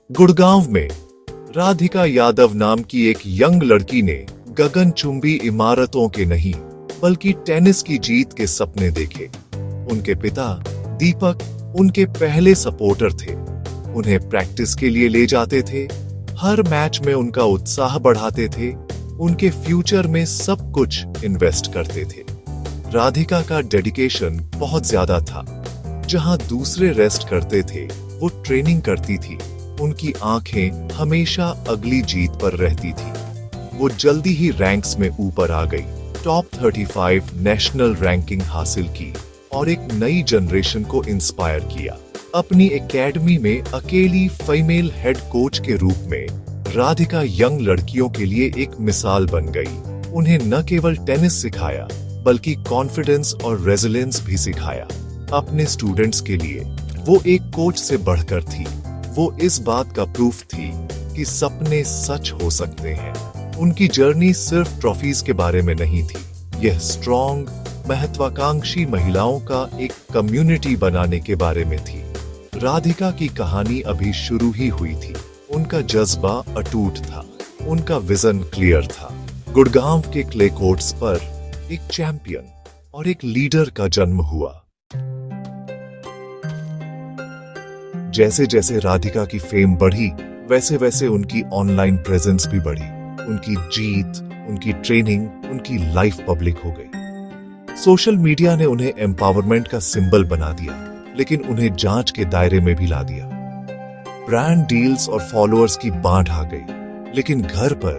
गुड़गांव में राधिका यादव नाम की एक यंग लड़की ने गगनचुंबी इमारतों के नहीं बल्कि टेनिस की जीत के सपने देखे। उनके पिता दीपक उनके पहले सपोर्टर थे। उन्हें प्रैक्टिस के लिए ले जाते थे, हर मैच में उनका उत्साह बढ़ाते थे, उनके फ्यूचर में सब कुछ इन्वेस्ट करते थे। राधिका का डेडिकेशन बहुत ज्यादा था। जहां दूसरे रेस्ट करते थे, वो ट्रेनिंग करती थी। उनकी आंखें हमेशा अगली जीत पर रहती थी। वो जल्दी ही रैंक्स में ऊपर आ गई, टॉप 35 नेशनल रैंकिंग हासिल की और एक नई जनरेशन को इंस्पायर किया। अपनी एकेडमी में अकेली फीमेल हेड कोच के रूप में राधिका यंग लड़कियों के लिए एक मिसाल बन गई। उन्हें न केवल टेनिस सिखाया बल्कि कॉन्फिडेंस और रेजिलियंस भी सिखाया। अपने स्टूडेंट्स के लिए वो एक कोच से बढ़कर थी। वो इस बात का प्रूफ थी कि सपने सच हो सकते हैं। उनकी जर्नी सिर्फ ट्रॉफीज के बारे में नहीं थी, यह स्ट्रॉन्ग, महत्वाकांक्षी महिलाओं का एक कम्युनिटी बनाने के बारे में थी। राधिका की कहानी अभी शुरू ही हुई थी। उनका जज्बा अटूट था, उनका विजन क्लियर था। गुड़गांव के क्ले कोर्ट्स पर एक चैंपियन और एक लीडर का जन्म हुआ। जैसे जैसे राधिका की फेम बढ़ी, वैसे वैसे उनकी ऑनलाइन प्रेजेंस भी बढ़ी। उनकी जीत, उनकी ट्रेनिंग, उनकी लाइफ पब्लिक हो गई। सोशल मीडिया ने उन्हें एम्पावरमेंट का सिंबल बना दिया, लेकिन उन्हें जांच के दायरे में भी ला दिया। ब्रांड डील्स और फॉलोअर्स की बांट आ गई, लेकिन घर पर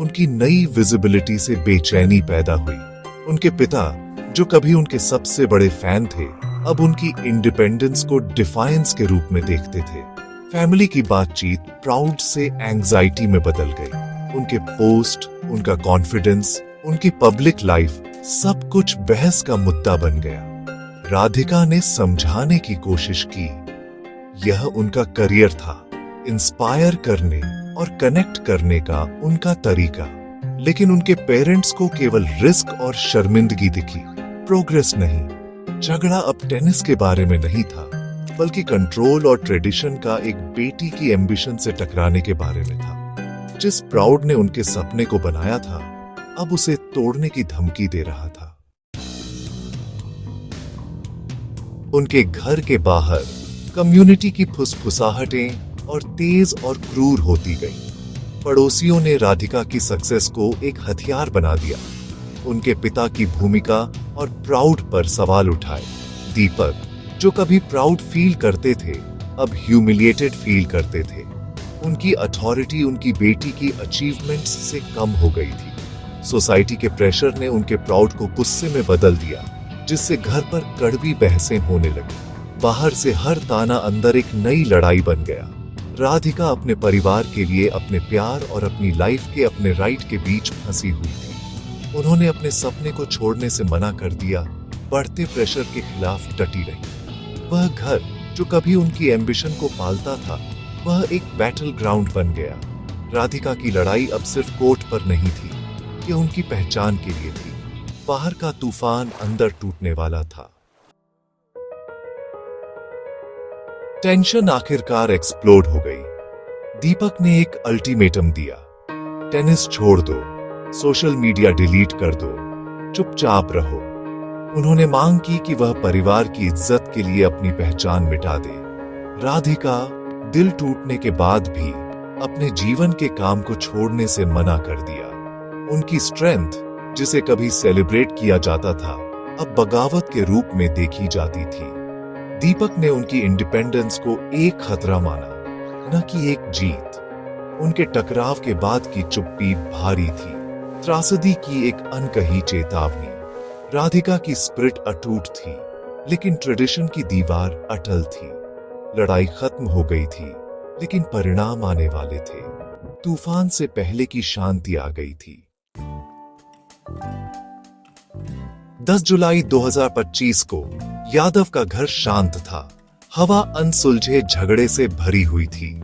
उनकी नई विजिबिलिटी से बेचैनी पैदा हुई। उनके पिता, जो कभी उनके सबसे बड़े फैन थे, अब उनकी इंडिपेंडेंस को डिफायंस के रूप में देखते थे। फैमिली की बातचीत प्राउड से एंजाइटी में बदल गई। उनके पोस्ट, उनका कॉन्फिडेंस, उनकी पब्लिक लाइफ, सब कुछ बहस का मुद्दा बन गया। राधिका ने समझाने की कोशिश की, यह उनका करियर था, इंस्पायर करने और कनेक्ट करने का उनका तरीका। लेकिन उनके पेरेंट्स को केवल रिस्क और शर्मिंदगी दिखी, प्रोग्रेस नहीं। झगड़ा अब टेनिस के बारे में नहीं था, बल्कि कंट्रोल और ट्रेडिशन का एक बेटी की एम्बिशन से टकराने के बारे में था। जिस प्राउड ने उनके सपने को बनाया था, अब उसे तोड़ने की धमकी दे रहा था। उनके घर के बाहर कम्युनिटी की फुसफुसाहटें और तेज और क्रूर होती गई। पड़ोसियों ने राधिका की सक्सेस को एक हथियार बना दिया। उनके पिता की भूमिका और प्राउड पर सवाल उठाए। दीपक, जो कभी प्राउड फील करते थे, अब ह्यूमिलिएटेड फील करते थे। उनकी अथॉरिटी उनकी बेटी की अचीवमेंट्स से कम हो गई थी। सोसाइटी के प्रेशर ने उनके प्राउड को गुस्से में बदल दिया, जिससे घर पर कड़वी बहसें होने लगी। बाहर से हर ताना अंदर एक नई लड़ाई बन गया। राधिका अपने परिवार के लिए, अपने प्यार और अपनी लाइफ के अपने राइट के बीच फंसी हुई थी। उन्होंने अपने सपने को छोड़ने से मना कर दिया, बढ़ते प्रेशर के खिलाफ डटी रही। वह घर, जो कभी उनकी एम्बिशन को पालता था, वह एक बैटल ग्राउंड बन गया। राधिका की लड़ाई अब सिर्फ कोर्ट पर नहीं थी, यह उनकी पहचान के लिए थी। बाहर का तूफान अंदर टूटने वाला था। टेंशन आखिरकार एक्सप्लोड हो गई। दीपक ने एक अल्टीमेटम दिया, टेनिस छोड़ दो, सोशल मीडिया डिलीट कर दो, चुपचाप रहो। उन्होंने मांग की कि वह परिवार की इज्जत के लिए अपनी पहचान मिटा दे। राधिका दिल टूटने के बाद भी अपने जीवन के काम को छोड़ने से मना कर दिया। उनकी स्ट्रेंथ, जिसे कभी सेलिब्रेट किया जाता था, अब बगावत के रूप में देखी जाती थी। दीपक ने उनकी इंडिपेंडेंस को एक खतरा माना, न कि एक जीत। उनके टकराव के बाद की चुप्पी भारी थी, त्रासदी की एक अनकही चेतावनी। राधिका की स्पिरिट अटूट थी, लेकिन ट्रेडिशन की दीवार अटल थी। लड़ाई खत्म हो गई थी, लेकिन परिणाम आने वाले थे। तूफान से पहले की शांति आ गई थी। 10 जुलाई 2025 को यादव का घर शांत था। हवा अनसुलझे झगड़े से भरी हुई थी।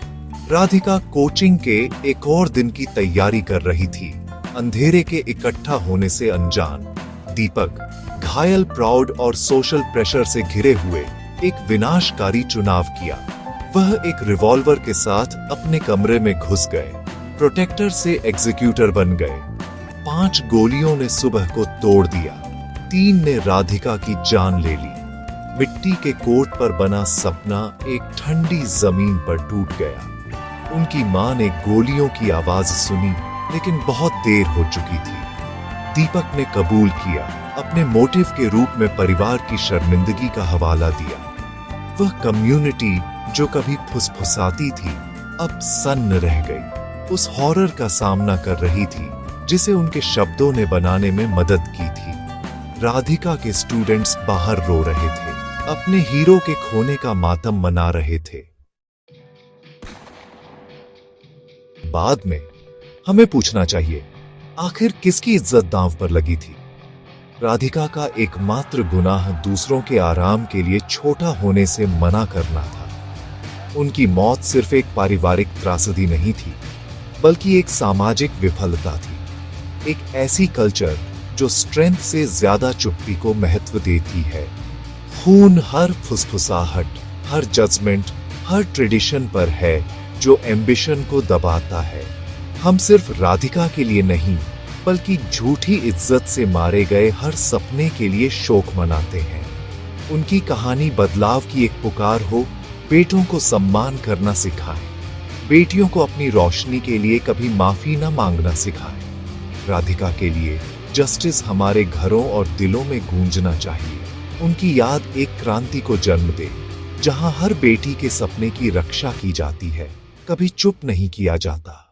राधिका कोचिंग के एक और दिन की तैयारी कर रही थी, अंधेरे के इकट्ठा होने से अनजान। दीपक घायल, प्राउड और सोशल प्रेशर से घिरे हुए एक विनाशकारी चुनाव किया। वह एक रिवॉल्वर के साथ अपने कमरे में घुस गए, प्रोटेक्टर से एग्जीक्यूटर बन गए। 5 गोलियों ने सुबह को तोड़ दिया, 3 ने राधिका की जान ले ली। मिट्टी के कोर्ट पर बना सपना एक ठंडी जमीन पर टूट गया। उनकी मां ने गोलियों की आवाज सुनी, लेकिन बहुत देर हो चुकी थी। दीपक ने कबूल किया, अपने मोटिव के रूप में परिवार की शर्मिंदगी का हवाला दिया। वह कम्युनिटी जो कभी फुसफुसाती थी, अब सन्न रह गई। उस हॉरर का सामना कर रही थी जिसे उनके शब्दों ने बनाने में मदद की थी। राधिका के स्टूडेंट्स बाहर रो रहे थे, अपने हीरो के खोने का मातम मना रहे थे। बाद में हमें पूछना चाहिए, आखिर किसकी इज्जत दांव पर लगी थी? राधिका का एकमात्र गुनाह दूसरों के आराम के लिए छोटा होने से मना करना था। उनकी मौत सिर्फ एक पारिवारिक त्रासदी नहीं थी, बल्कि एक सामाजिक विफलता थी। एक ऐसी कल्चर जो स्ट्रेंथ से ज्यादा चुप्पी को महत्व देती है। खून हर फुसफुसाहट, हर जजमेंट, हर ट्रेडिशन पर है जो एम्बिशन को दबाता है। हम सिर्फ राधिका के लिए नहीं, बल्कि झूठी इज्जत से मारे गए हर सपने के लिए शोक मनाते हैं। उनकी कहानी बदलाव की एक पुकार हो। बेटों को सम्मान करना सिखाएं, बेटियों को अपनी रोशनी के लिए कभी माफी न मांगना सिखाएं। राधिका के लिए जस्टिस हमारे घरों और दिलों में गूंजना चाहिए। उनकी याद एक क्रांति को जन्म दे, जहां हर बेटी के सपने की रक्षा की जाती है, कभी चुप नहीं किया जाता।